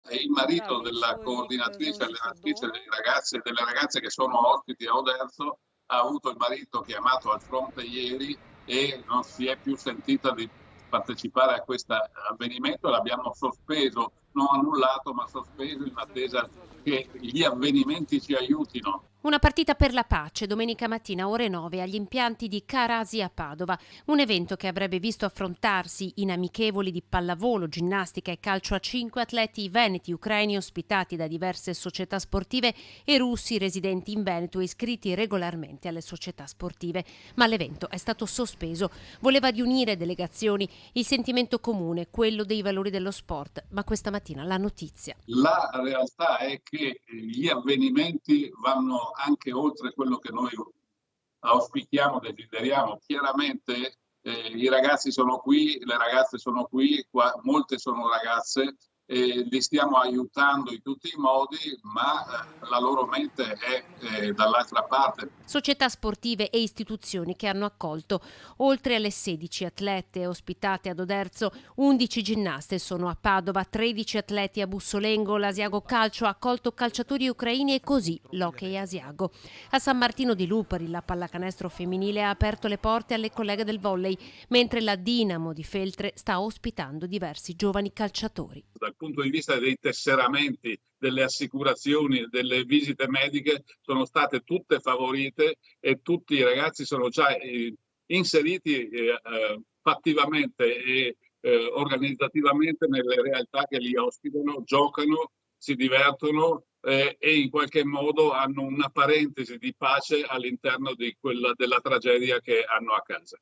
è il marito Pravi della człowiek coordinatrice założy allenatrice sadło. dei ragazzi e delle ragazze che sono ospiti a Oderzo, ha avuto il marito chiamato al fronte ieri e non si è più sentita di partecipare a questo avvenimento, l'abbiamo sospeso, non annullato, ma sospeso in attesa che gli avvenimenti ci aiutino. Una partita per la pace domenica mattina ore 9 agli impianti di Carasi a Padova, un evento che avrebbe visto affrontarsi in amichevoli di pallavolo, ginnastica e calcio a 5 atleti veneti ucraini ospitati da diverse società sportive e russi residenti in Veneto e iscritti regolarmente alle società sportive. Ma l'evento è stato sospeso. Voleva riunire delegazioni, il sentimento comune, quello dei valori dello sport, ma questa mattina la notizia. La realtà è che gli avvenimenti vanno anche oltre quello che noi auspichiamo, desideriamo. Chiaramente i ragazzi sono qui, le ragazze sono qui, qua, molte sono ragazze, li stiamo aiutando in tutti i modi, ma la loro mente è dall'altra parte. Società sportive e istituzioni che hanno accolto. Oltre alle 16 atlete ospitate ad Oderzo, 11 ginnaste sono a Padova, 13 atleti a Bussolengo, l'Asiago Calcio ha accolto calciatori ucraini e così l'Hockey Asiago. A San Martino di Lupari la pallacanestro femminile ha aperto le porte alle colleghe del volley, mentre la Dinamo di Feltre sta ospitando diversi giovani calciatori. Dal punto di vista dei tesseramenti, delle assicurazioni, delle visite mediche sono state tutte favorite e tutti i ragazzi sono già inseriti fattivamente e organizzativamente nelle realtà che li ospitano, giocano, si divertono e in qualche modo hanno una parentesi di pace all'interno della tragedia che hanno a casa.